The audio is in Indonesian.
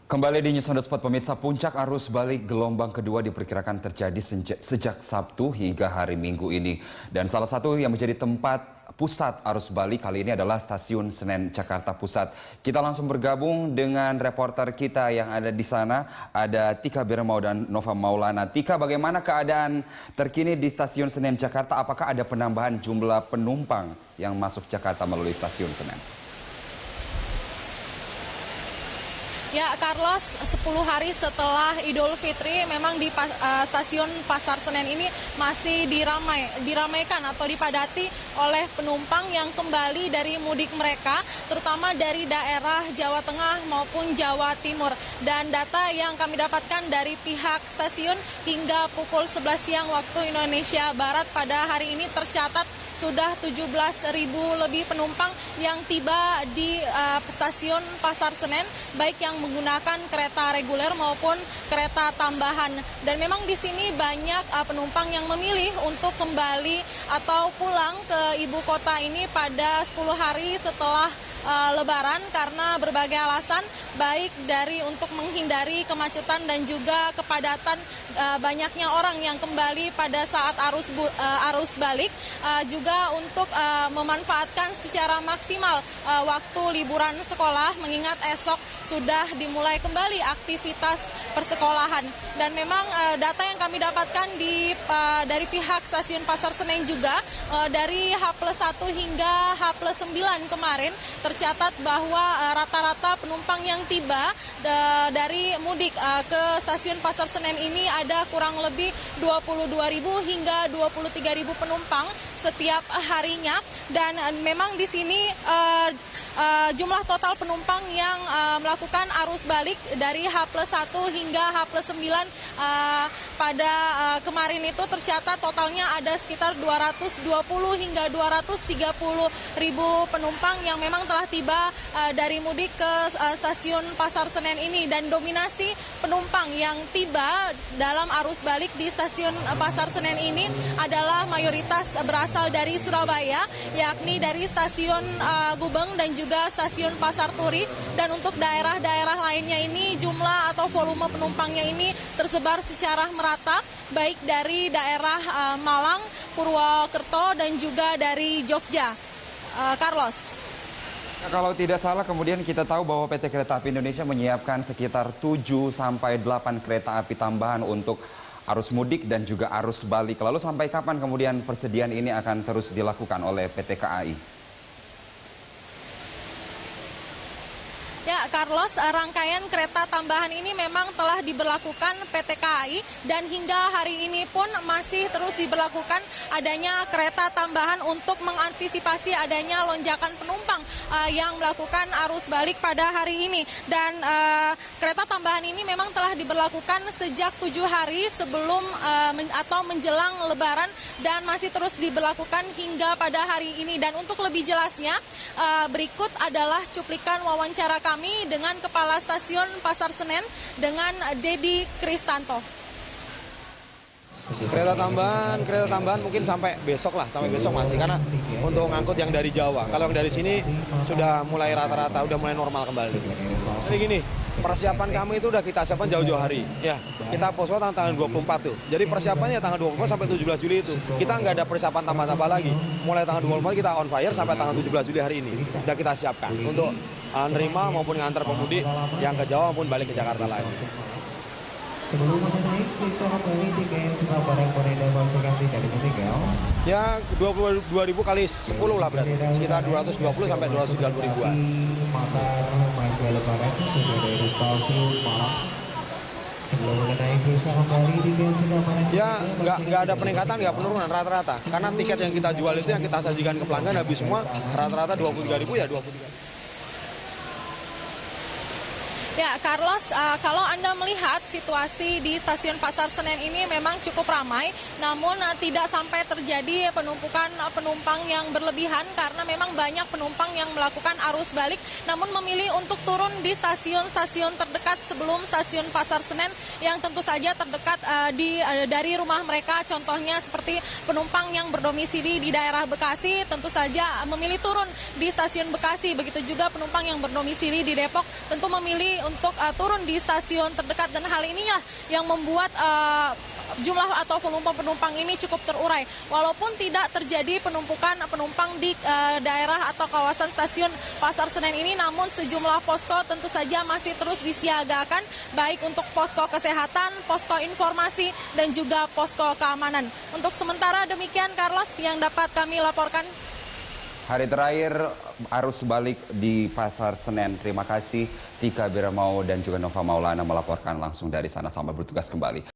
Kembali di News on the Spot, pemirsa, puncak arus balik gelombang kedua diperkirakan terjadi sejak Sabtu hingga hari Minggu ini. Dan salah satu yang menjadi tempat pusat arus balik kali ini adalah Stasiun Senen Jakarta Pusat. Kita langsung bergabung dengan reporter kita yang ada di sana, ada Tika Birmau dan Nova Maulana. Tika, bagaimana keadaan terkini di Stasiun Senen Jakarta? Apakah ada penambahan jumlah penumpang yang masuk Jakarta melalui Stasiun Senen? Ya, Carlos, 10 hari setelah Idul Fitri memang di stasiun Pasar Senen ini masih diramaikan atau dipadati oleh penumpang yang kembali dari mudik mereka, terutama dari daerah Jawa Tengah maupun Jawa Timur. Dan data yang kami dapatkan dari pihak stasiun hingga pukul 11 siang waktu Indonesia Barat pada hari ini tercatat sudah 17.000 lebih penumpang yang tiba di stasiun Pasar Senen, baik yang menggunakan kereta reguler maupun kereta tambahan. Dan memang di sini banyak penumpang yang memilih untuk kembali atau pulang ke ibu kota ini pada 10 hari setelah Lebaran karena berbagai alasan, baik dari untuk menghindari kemacetan dan juga kepadatan banyaknya orang yang kembali pada saat arus balik, juga untuk memanfaatkan secara maksimal waktu liburan sekolah, mengingat esok sudah dimulai kembali aktivitas persekolahan. Dan memang data yang kami dapatkan dari pihak Stasiun Pasar Senen juga, dari H+1 hingga H+9 kemarin tercatat bahwa rata-rata penumpang yang tiba dari mudik ke Stasiun Pasar Senen ini ada kurang lebih 22.000 hingga 23.000 penumpang setiap harinya. Dan memang di sini jumlah total penumpang yang melakukan arus balik dari H+1 hingga H+9 pada kemarin itu tercatat totalnya ada sekitar 220 hingga 230 ribu penumpang yang memang telah tiba dari mudik ke stasiun Pasar Senen ini. Dan dominasi penumpang yang tiba dalam arus balik di stasiun Pasar Senen ini adalah mayoritas berasal dari Surabaya, yakni dari stasiun Gubeng dan juga stasiun Pasar Turi. Dan untuk daerah-daerah lainnya ini jumlah atau volume penumpangnya ini tersebar secara merata, baik dari daerah Malang, Purwokerto dan juga dari Jogja. Carlos. Nah, kalau tidak salah kemudian kita tahu bahwa PT Kereta Api Indonesia menyiapkan sekitar 7 sampai 8 kereta api tambahan untuk arus mudik dan juga arus balik. Lalu sampai kapan kemudian persediaan ini akan terus dilakukan oleh PT KAI? Ya, Carlos, rangkaian kereta tambahan ini memang telah diberlakukan PT KAI dan hingga hari ini pun masih terus diberlakukan adanya kereta tambahan untuk mengantisipasi adanya lonjakan penumpang yang melakukan arus balik pada hari ini. Dan kereta tambahan ini memang telah diberlakukan sejak 7 hari sebelum atau menjelang Lebaran dan masih terus diberlakukan hingga pada hari ini. Dan untuk lebih jelasnya, berikut adalah cuplikan wawancara kami dengan Kepala Stasiun Pasar Senen dengan Dedi Kristanto. Kereta tambahan mungkin sampai besok masih, karena untuk ngangkut yang dari Jawa. Kalau yang dari sini sudah mulai rata-rata, udah mulai normal kembali. Jadi gini, persiapan kami itu udah kita siapkan jauh-jauh hari. Ya, kita posko tanggal 24 tuh. Jadi persiapannya tanggal 24 sampai 17 Juli itu. Kita nggak ada persiapan tambah-tambah lagi. Mulai tanggal 24 kita on fire sampai tanggal 17 Juli hari ini. Udah kita siapkan untuk nerima maupun ngantar pemudik yang ke Jawa maupun balik ke Jakarta lagi. Sebelum naik, bisa kembali tiket sudah barang-barang masukkan tidak ditinggal. Ya, 22.000 kali 10 lah berarti. Sekitar 220 sampai 230 ribuan. Maka Michael Lebaran sudah dari stasiun Malang. Sebelum naik, bisa kembali tiket sudah barang. Ya, nggak ada peningkatan, nggak penurunan rata-rata. Karena tiket yang kita jual itu yang kita sajikan ke pelanggan habis semua rata-rata 23.000 ya 23. Ya, Carlos, kalau Anda melihat situasi di Stasiun Pasar Senen ini memang cukup ramai, namun tidak sampai terjadi penumpukan penumpang yang berlebihan karena memang banyak penumpang yang melakukan arus balik, namun memilih untuk turun di stasiun-stasiun terdekat sebelum Stasiun Pasar Senen yang tentu saja terdekat dari rumah mereka. Contohnya seperti penumpang yang berdomisili di daerah Bekasi tentu saja memilih turun di Stasiun Bekasi. Begitu juga penumpang yang berdomisili di Depok tentu memilih untuk turun di stasiun terdekat, dan hal inilah yang membuat jumlah atau volume penumpang ini cukup terurai. Walaupun tidak terjadi penumpukan penumpang di daerah atau kawasan stasiun Pasar Senen ini, namun sejumlah posko tentu saja masih terus disiagakan, baik untuk posko kesehatan, posko informasi, dan juga posko keamanan. Untuk sementara demikian, Carlos, yang dapat kami laporkan. Hari terakhir arus balik di Pasar Senen. Terima kasih Tika Birmau dan juga Nova Maulana melaporkan langsung dari sana. Selamat bertugas kembali.